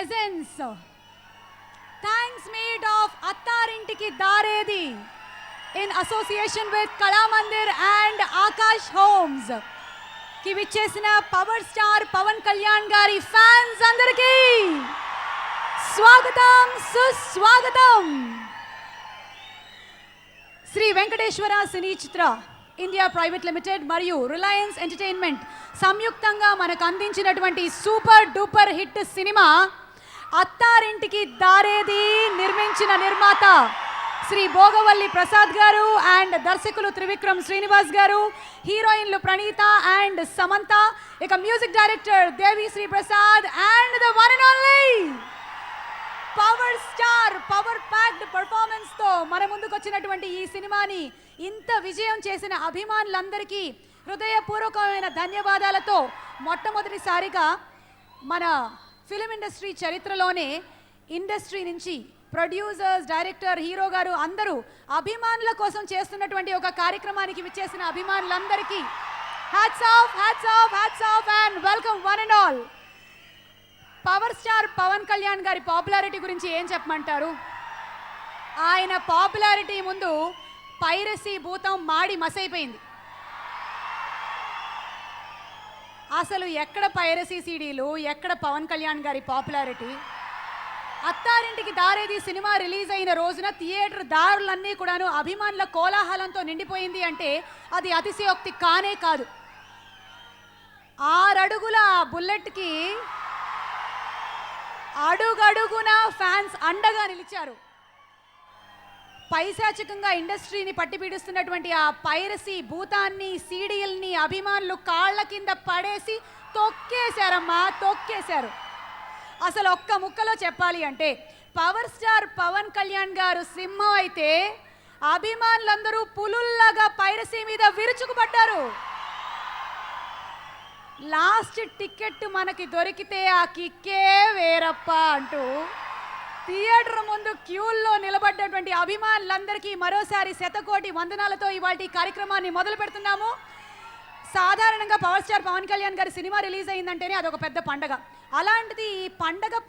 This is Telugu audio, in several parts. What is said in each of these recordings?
presents Thanks Meet of Attarintiki Daredi in association with Kalamandir and Akash Homes ki vichesina power star Pawan Kalyan gari fans andariki swagatam suswagatam. Sri Venkateshwara Cine Chitra India private limited మరియు రిలయన్స్ ఎంటర్టైన్మెంట్ సంయుక్తంగా మనకు అందించినటువంటి super duper hit cinema Attarintiki Daredi నిర్మించిన నిర్మాత శ్రీ భోగవల్లి ప్రసాద్ గారు అండ్ దర్శకులు త్రివిక్రమ్ శ్రీనివాస్ గారు, హీరోయిన్లు ప్రణీత అండ్ సమంత, ఇక music director Devi Sri Prasad and the one and only power star power packed performance తో మన ముందుకు వచ్చినటువంటి ఈ సినిమాని ఇంత విజయం చేసిన అభిమానులందరికీ హృదయపూర్వకమైన ధన్యవాదాలతో మొట్టమొదటిసారిగా మన ఫిలిం ఇండస్ట్రీ చరిత్రలోనే ఇండస్ట్రీ నుంచి ప్రొడ్యూసర్స్, డైరెక్టర్, హీరో గారు అందరూ అభిమానుల కోసం చేస్తున్నటువంటి ఒక కార్యక్రమానికి విచ్చేసిన అభిమానులందరికీ hats off hats off hats off and welcome one and all. Power star Pawan Kalyan గారి పాపులారిటీ గురించి ఏం చెప్పమంటారు? ఆయన పాపులారిటీ ముందు పైరసీ భూతం మాడి మసైపోయింది. అసలు ఎక్కడ పైరసీ సీడీలు, ఎక్కడ పవన్ కళ్యాణ్ గారి popularity? Attarintiki Daredi cinema release అయిన రోజున థియేటర్ దారులన్నీ కూడాను అభిమానుల కోలాహలంతో నిండిపోయింది అంటే అది అతిశయోక్తి కానే కాదు. 6 అడుగుల బుల్లెట్కి అడుగడుగున ఫ్యాన్స్ అండగా నిలిచారు. పైశాచికంగా ఇండస్ట్రీని పట్టిపీడిస్తున్నటువంటి ఆ పైరసీ భూతాన్ని, సీడీల్ని అభిమానులు కాళ్ళ కింద పడేసి తొక్కేశారమ్మా, తొక్కేశారు. అసలు ఒక్క ముక్కలో చెప్పాలి అంటే పవర్ స్టార్ పవన్ కళ్యాణ్ గారు సింహం అయితే అభిమానులందరూ పులుల్లాగా పైరసీ మీద విరుచుకుపడ్డారు. లాస్ట్ టికెట్ మనకి దొరికితే ఆ కిక్కే వేరప్ప అంటూ థియేటర్ ముందు క్యూల్లో నిలబడ్డటువంటి అభిమానులందరికీ మరోసారి శతకోటి వందనాలతో ఇవాళ ఈ కార్యక్రమాన్ని మొదలు పెడుతున్నాము. సాధారణంగా పవర్ స్టార్ పవన్ కళ్యాణ్ గారి సినిమా రిలీజ్ అయిందంటేనే అదొక పెద్ద పండగ. అలాంటిది ఈ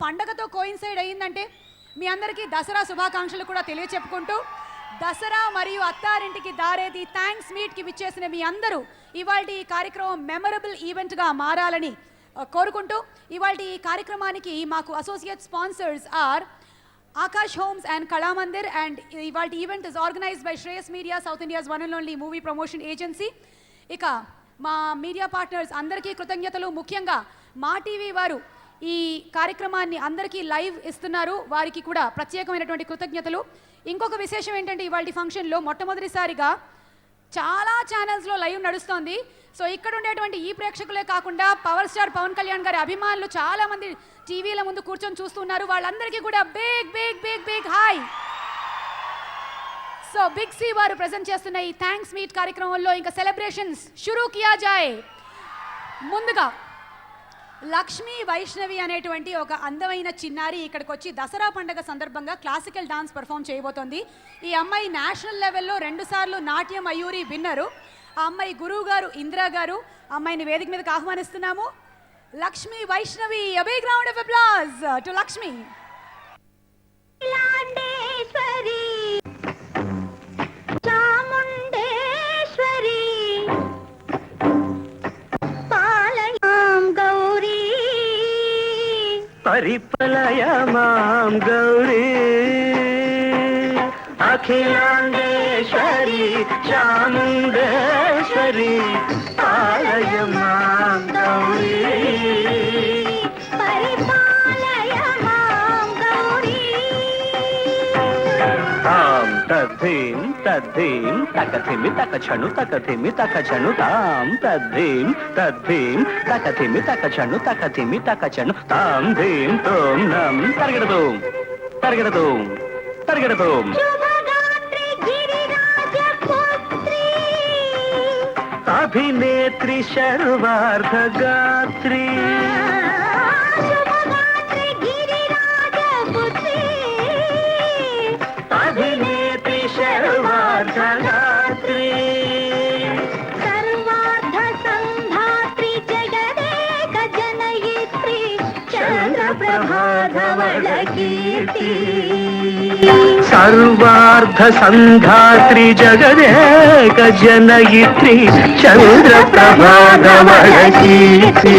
పండగతో కోయిన్సైడ్ అయ్యిందంటే మీ అందరికీ దసరా శుభాకాంక్షలు కూడా తెలియచెప్పుకుంటూ, దసరా మరియు అత్తారింటికి దారేది థ్యాంక్స్ మీట్కి విచ్చేసిన మీ అందరూ ఇవాళ ఈ కార్యక్రమం మెమరబుల్ ఈవెంట్గా మారాలని కోరుకుంటూ, ఇవాళ ఈ కార్యక్రమానికి మాకు associate sponsors are Akash homes and Kalamandir and ఇవాళ event is organized by Shreyas media, south India's one and only movie promotion agency. ఇక మా మీడియా పార్ట్నర్స్ అందరికీ కృతజ్ఞతలు. ముఖ్యంగా మా టీవీ వారు ఈ కార్యక్రమాన్ని అందరికీ లైవ్ ఇస్తున్నారు, వారికి కూడా ప్రత్యేకమైనటువంటి కృతజ్ఞతలు. ఇంకొక విశేషం ఏంటంటే ఇవాళ ఫంక్షన్లో మొట్టమొదటిసారిగా చాలా ఛానల్స్లో లైవ్ నడుస్తోంది. సో ఇక్కడ ఉండేటువంటి ఈ ప్రేక్షకులే కాకుండా పవర్ స్టార్ పవన్ కళ్యాణ్ గారి అభిమానులు చాలామంది టీవీల ముందు కూర్చొని చూస్తున్నారు. వాళ్ళందరికీ కూడా big big big big hi. So big C వారు ప్రజెంట్ చేస్తున్న ఈ థ్యాంక్స్ మీట్ కార్యక్రమంలో ఇంకా సెలబ్రేషన్స్ షురూ కియా జాయ్. ముందుగా లక్ష్మీ వైష్ణవి అనేటువంటి ఒక అందమైన చిన్నారి ఇక్కడికి వచ్చి దసరా పండుగ సందర్భంగా క్లాసికల్ డాన్స్ పర్ఫామ్ చేయబోతోంది. ఈ అమ్మాయి నేషనల్ లెవెల్లో 2 సార్లు నాట్య మయూరి విన్నరు. ఆ అమ్మాయి గురువు గారు ఇందిరా గారు. అమ్మాయిని వేదిక మీదకి ఆహ్వానిస్తున్నాము. Lakshmi Vaishnavi, a big round of applause to Lakshmi. పరిపలయమాం Gauri Akhilandeshwari Chamundeshwari పాలయమాం Gauri పరిపాలయమాం Gauri. తాం తద్ధీం తద్ధీం తకథిమి తకచను తకథిమి తకచను తాం తద్ధీం తద్ధీం తకథిమి తకచను తకథిమి తకచను తాం ధీం తోం నం తరగడదోం తరగడదోం తరగడదోం. అభినేత్రి శర్వార్ధగాత్రి అభినేత్రి శర్వార్ధగాత్రి సర్వార్ధ సంధాత్రి జగదేక జనయిత్రి చంద్ర ప్రభాధవ కీర్తి సర్వార్థ సంధాత్రి జగదేక జనయిత్రి చంద్ర ప్రభాధవళ కీర్తి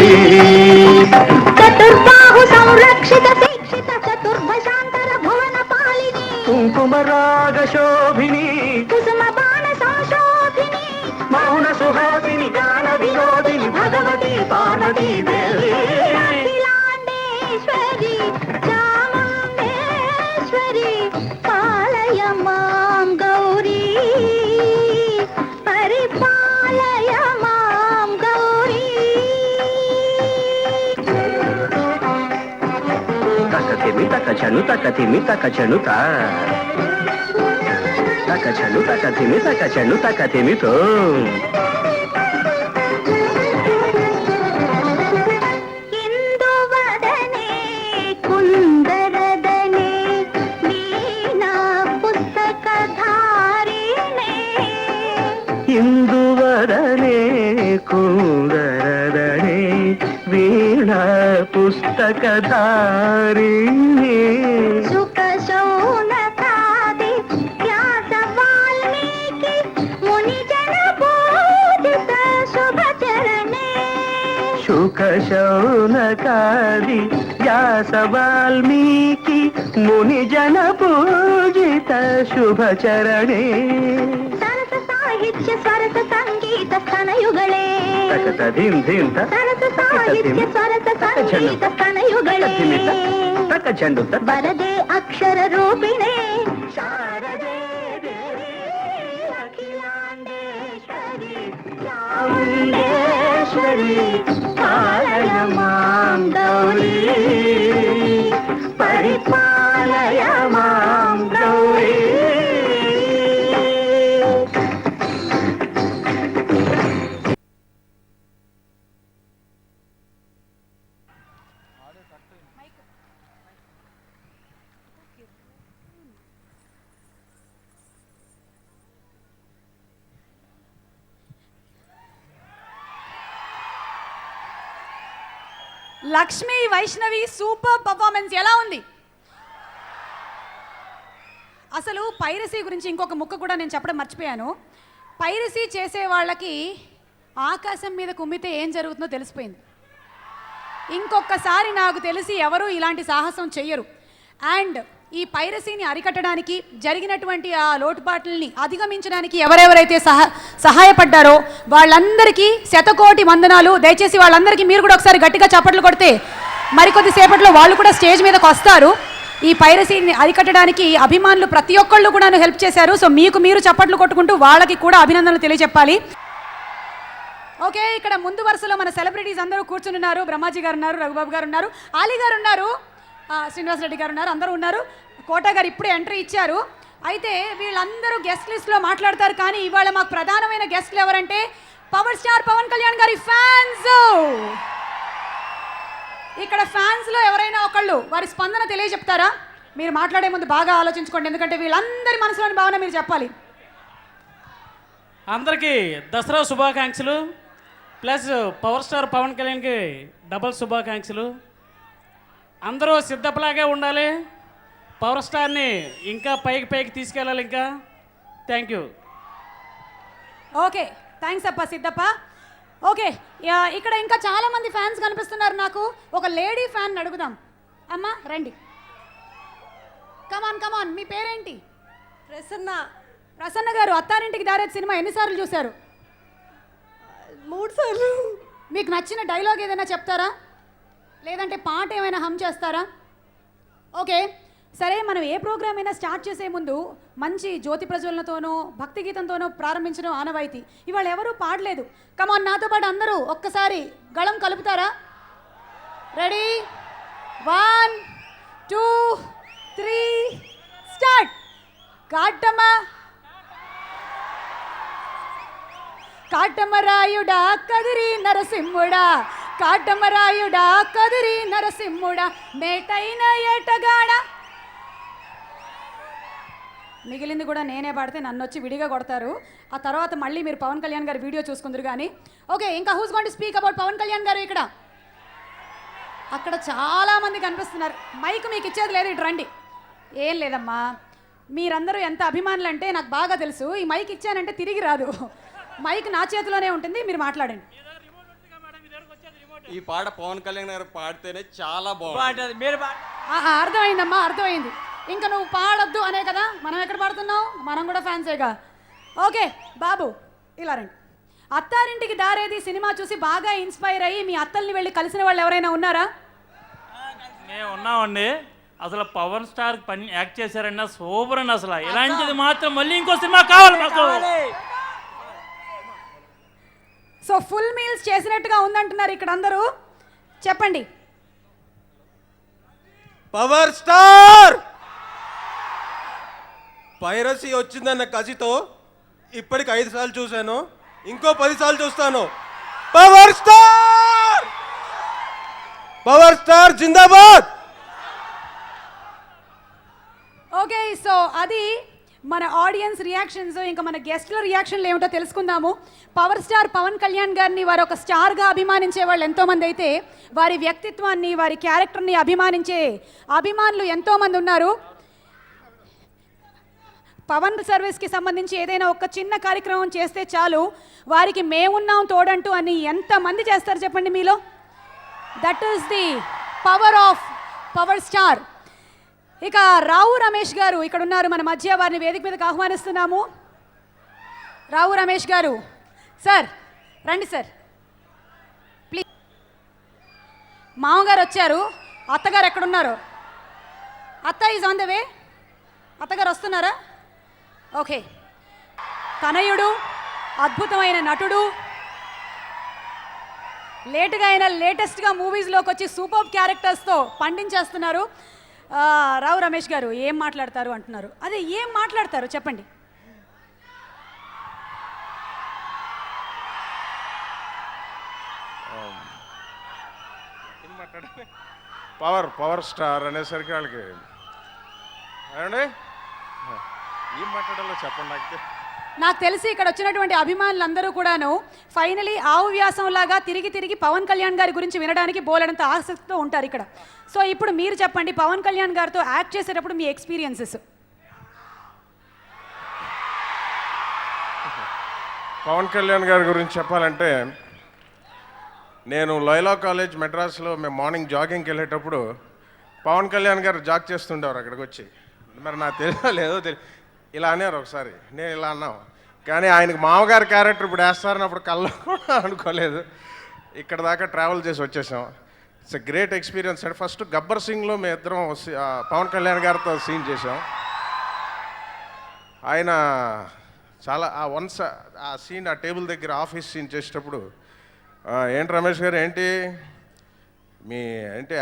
చతుర్బాహు సంరక్షిత శిక్షిత చతుర్భశాంతర భువన పాలిని కుంకుమరాగ శోభిని కుసుమ బాణ సంశోభిని మౌన సుహాసిని గాన వినోదిని భగవతి పార్వతీ దేవి అఖిలాండేశ్వరి చాముండేశ్వరి పాలయ మాం గౌరీ పరిపాలయ మాం గౌరీ తకతిమి తకచను తకతిమి తకచను తకచను తకతిమి తకచను తకతిమితో ఇందువదనే కుందరదనే వీణా పుస్తకధారిణే ఇందువదనే కుందరదనే వీణ పుస్తకధారిణి సుఖ శౌనకాది వ్యాస వాల్మీకి మునిజన పూజిత శుభచరణే శుక శౌనకాది వ్యాస వాల్మీకి ముని జన పూజిత శుభచరణే సరస సాహిత్య స్వరస సంగీత స్తనయుగళే తకత ధిం ధిం సరస సాహిత్య స్వరస సంగీత స్తనయుగళే తకచండు వరదే అక్షర రూపిణే శారదే దేవి అఖిలాండేశ్వరి చాముండేశ్వరి పాలయ మాం గౌరీ పరిపాలయ మాం గౌరీ లక్ష్మి వైష్ణవి సూపర్ పర్ఫార్మెన్స్ ఎలా ఉంది? అసలు పైరసీ గురించి ఇంకొక ముక్క కూడా నేను చెప్పడం మర్చిపోయాను. పైరసీ చేసే వాళ్ళకి ఆకాశం మీద కుమ్మితే ఏం జరుగుతుందో తెలిసిపోయింది. ఇంకొకసారి నాకు తెలిసి ఎవరు ఇలాంటి సాహసం చెయ్యరు. అండ్ ఈ పైరసీని అరికట్టడానికి జరిగినటువంటి ఆ లోటుపాట్లని అధిగమించడానికి ఎవరెవరైతే సహాయపడ్డారో వాళ్ళందరికీ శతకోటి వందనాలు. దయచేసి వాళ్ళందరికీ మీరు కూడా ఒకసారి గట్టిగా చప్పట్లు కొడితే మరికొద్ది సేపట్లో వాళ్ళు కూడా స్టేజ్ మీదకి వస్తారు. ఈ పైరసీని అరికట్టడానికి అభిమానులు ప్రతి ఒక్కళ్ళు కూడా హెల్ప్ చేశారు. సో మీకు మీరు చప్పట్లు కొట్టుకుంటూ వాళ్ళకి కూడా అభినందనలు తెలియజెప్పాలి. ఓకే, ఇక్కడ ముందు వరుసలో మన సెలబ్రిటీస్ అందరూ కూర్చుని ఉన్నారు. బ్రహ్మాజీ గారు ఉన్నారు, రఘుబాబు గారు ఉన్నారు, ఆలీ గారు ఉన్నారు, శ్రీనివాస్ రెడ్డి గారు ఉన్నారు, అందరూ ఉన్నారు. కోట గారు ఇప్పుడే ఎంట్రీ ఇచ్చారు. అయితే వీళ్ళందరూ గెస్ట్ లిస్ట్లో మాట్లాడతారు. కానీ ఇవాళ మాకు ప్రధానమైన గెస్ట్లు ఎవరంటే పవర్ స్టార్ పవన్ కళ్యాణ్ గారి ఫ్యాన్స్. ఇక్కడ ఫ్యాన్స్లో ఎవరైనా ఒకళ్ళు వారి స్పందన తెలియజెప్తారా? మీరు మాట్లాడే ముందు బాగా ఆలోచించుకోండి, ఎందుకంటే వీళ్ళందరి మనసులోని భావన మీరు చెప్పాలి. అందరికీ దసరా శుభాకాంక్షలు. ప్లస్ పవర్ స్టార్ పవన్ కళ్యాణ్కి డబుల్ శుభాకాంక్షలు. అందరూ సిద్ధపలాగే ఉండాలి. పవర్ స్టార్ని ఇంకా పైకి తీసుకెళ్ళాలి. ఇంకా థ్యాంక్ యూ. ఓకే, థ్యాంక్స్ అప్ప సిద్ధప్ప. ఓకే, ఇక్కడ ఇంకా చాలా మంది ఫ్యాన్స్ కనిపిస్తున్నారు. నాకు ఒక లేడీ ఫ్యాన్ అడుగుదాం. అమ్మా రండి, కమాన్ కమాన్. మీ పేరేంటి? ప్రసన్న. ప్రసన్న గారు, అత్తారింటికి దారేది సినిమా ఎన్నిసార్లు చూశారు? 3 సార్లు. మీకు నచ్చిన డైలాగ్ ఏదైనా చెప్తారా, లేదంటే పాట ఏమైనా హమ్ చేస్తారా? ఓకే సరే, మనం ఏ ప్రోగ్రామ్ అయినా స్టార్ట్ చేసే ముందు మంచి జ్యోతి ప్రజ్వలనతోనో భక్తి గీతంతోనో ప్రారంభించడం ఆనవాయితీ. ఇవాళ ఎవరూ పాడలేదు. కమాన్, నాతో పాటు అందరూ ఒక్కసారి గళం కలుపుతారా? Ready, 1 2 3 start. కాటమరాయుడా కదిరి నరసింహుడా, కాటమరాయుడా కదిరి నరసింహుడా, మేటైన ఏటగాడ. మిగిలింది కూడా నేనే పాడితే నన్ను వచ్చి విడిగా కొడతారు. ఆ తర్వాత మళ్ళీ మీరు పవన్ కళ్యాణ్ గారి వీడియో చూసుకుందరు కానీ. ఓకే, ఇంకా who's going to speak about Pawan Kalyan గారు ఇక్కడ? అక్కడ చాలా మంది కనిపిస్తున్నారు. మైక్ మీకు ఇచ్చేది లేదు, ఇటు రండి. ఏం లేదమ్మా, మీరందరూ ఎంత అభిమానులు అంటే నాకు బాగా తెలుసు. ఈ మైక్ ఇచ్చానంటే తిరిగి రాదు. మైక్ నా చేతిలోనే ఉంటుంది, మీరు మాట్లాడండి. ఈ పాట పవన్ కళ్యాణ్ గారు పాడితేనే చాలా బాగుంటుంది. మీరు అర్థమైందమ్మా, అర్థమైంది. ఇంకా నువ్వు పాడొద్దు అనే కదా మనం ఎక్కడ పాడుతున్నావు, మనం కూడా ఫ్యాన్సేగా. ఓకే బాబు, ఇలా రండి. అత్తారింటికి దారేది సినిమా చూసి బాగా ఇన్స్పైర్ అయ్యి మీ అత్తల్ని వెళ్ళి కలిసిన వాళ్ళు ఎవరైనా ఉన్నారా? మేము ఉన్నామండి. అసలు పవర్ స్టార్ పని యాక్ట్ చేశారన్న సూపర్ అండి. అసలు ఇలాంటిది మాత్రం మళ్ళీ ఇంకో సినిమా కావాలి మాకు. సో ఫుల్ మీల్స్ చేసినట్టుగా ఉందంటున్నారు ఇక్కడ అందరూ. చెప్పండి. పవర్ స్టార్ పైరసీ వచ్చిందన్న కసితో ఇప్పటికి 5 సార్లు చూశాను, ఇంకో 10 సార్లు చూస్తాను. పవర్ స్టార్, పవర్ స్టార్ జిందాబాద్. ఓకే, సో అది మన ఆడియన్స్ రియాక్షన్స్. ఇంకా మన గెస్ట్ల రియాక్షన్లు ఏమిటో తెలుసుకుందాము. పవర్ స్టార్ పవన్ కళ్యాణ్ గారిని వారు ఒక స్టార్గా అభిమానించే వాళ్ళు ఎంతోమంది అయితే, వారి వ్యక్తిత్వాన్ని వారి క్యారెక్టర్ని అభిమానించే అభిమానులు ఎంతోమంది ఉన్నారు. పవన్ సర్వీస్కి సంబంధించి ఏదైనా ఒక చిన్న కార్యక్రమం చేస్తే చాలు, వారికి మేమున్నాం తోడంటూ అని ఎంతమంది చేస్తారు చెప్పండి మీలో. That is the power of power star. ఇక రావు రమేష్ గారు ఇక్కడ ఉన్నారు మన మధ్య, వారిని వేదిక మీదకి ఆహ్వానిస్తున్నాము. రావు రమేష్ గారు, సార్ రండి సార్ ప్లీజ్. మామగారు వచ్చారు, అత్తగారు ఎక్కడున్నారు? అత్త ఈజ్ ఆన్ ద వే. అత్తగారు వస్తున్నారా? ఓకే. తనయుడు, అద్భుతమైన నటుడు, లేటుగా అయినా లేటెస్ట్గా మూవీస్లోకి వచ్చి సూపర్ క్యారెక్టర్స్తో పండించేస్తున్నారు. రావు రమేష్ గారు ఏం మాట్లాడతారు అంటున్నారు. అదే ఏం మాట్లాడతారు చెప్పండి. పవర్ స్టార్ అనేసరికి వాళ్ళకి ఏమండి ఏం మాట్లాడాలో చెప్పండి. నాకు తెలిసి ఇక్కడ వచ్చినటువంటి అభిమానులందరూ కూడాను ఫైనలీ ఆవు వ్యాసంలాగా తిరిగి తిరిగి పవన్ కళ్యాణ్ గారి గురించి వినడానికి బోలెడంత ఆసక్తితో ఉంటారు ఇక్కడ. సో ఇప్పుడు మీరు చెప్పండి, పవన్ కళ్యాణ్ గారితో యాక్ట్ చేసేటప్పుడు మీ ఎక్స్పీరియన్సెస్. పవన్ కళ్యాణ్ గారి గురించి చెప్పాలంటే, నేను లైలా కాలేజ్ మెడ్రాస్లో మేము మార్నింగ్ జాగింగ్కి వెళ్ళేటప్పుడు పవన్ కళ్యాణ్ గారు జాగ్ చేస్తుండేవారు అక్కడికి వచ్చి. మరి నాకు తెలియదో లేదో ఇలా అనేవారు ఒకసారి, నేను ఇలా అన్నాను. కానీ ఆయనకు మామగారి క్యారెక్టర్ ఇప్పుడు వేస్తారని అప్పుడు కల్లో కూడా అనుకోలేదు. ఇక్కడ దాకా ట్రావెల్ చేసి వచ్చేసాం. ఇట్స్ ఎ గ్రేట్ ఎక్స్పీరియన్స్ అండి. ఫస్ట్ గబ్బర్ సింగ్లో మేము ఇద్దరం పవన్ కళ్యాణ్ గారితో సీన్ చేసాం. ఆయన చాలా ఆ సీన్, ఆ టేబుల్ దగ్గర ఆఫీస్ సీన్ చేసేటప్పుడు, ఏంటి రమేష్ గారు ఏంటి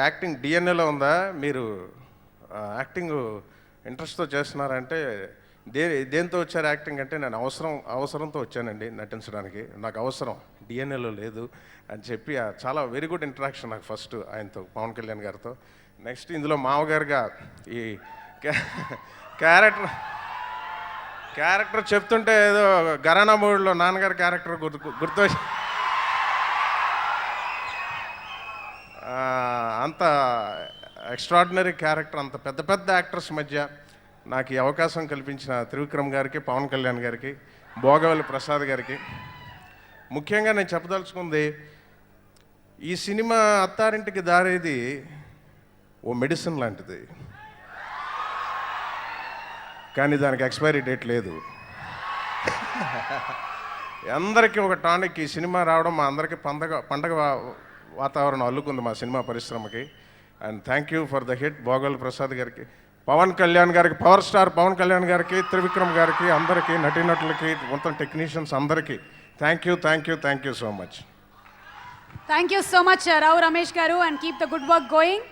యాక్టింగ్ డిఎన్ఏలో ఉందా, మీరు యాక్టింగ్ ఇంట్రెస్ట్తో చేస్తున్నారంటే దేంతో వచ్చారు యాక్టింగ్ అంటే, నేను అవసరంతో వచ్చానండి నటించడానికి, నాకు అవసరం డిఎన్ఏలో లేదు అని చెప్పి చాలా వెరీ గుడ్ ఇంటరాక్షన్ నాకు ఫస్ట్ ఆయనతో, పవన్ కళ్యాణ్ గారితో. నెక్స్ట్ ఇందులో మామగారుగా ఈ క్యారెక్టర్ చెప్తుంటే ఏదో గరానా మూవీలో నాన్నగారి క్యారెక్టర్ గుర్తు అంత ఎక్స్ట్రాడినరీ క్యారెక్టర్. అంత పెద్ద పెద్ద యాక్టర్స్ మధ్య నాకు ఈ అవకాశం కల్పించిన త్రివిక్రమ్ గారికి, పవన్ కళ్యాణ్ గారికి, భోగవల్లి ప్రసాద్ గారికి ముఖ్యంగా నేను చెప్పదలుచుకుంది, ఈ సినిమా అత్తారింటికి దారేది ఓ మెడిసిన్ లాంటిది, కానీ దానికి ఎక్స్పైరీ డేట్ లేదు. అందరికీ ఒక టానిక్. ఈ సినిమా రావడం మా అందరికీ పండగ వాతావరణం అల్లుకుంది మా సినిమా పరిశ్రమకి. And thank you for the hit Bhogavalli Prasad గారికి, పవన్ కళ్యాణ్ గారికి, పవర్ స్టార్ పవన్ కళ్యాణ్ గారికి, త్రివిక్రమ్ గారికి, అందరికీ, నటీనటులకి, మొత్తం టెక్నీషియన్స్ అందరికీ thank you so much. Thank you so much Rao Ramesh గారు, and keep the good work going.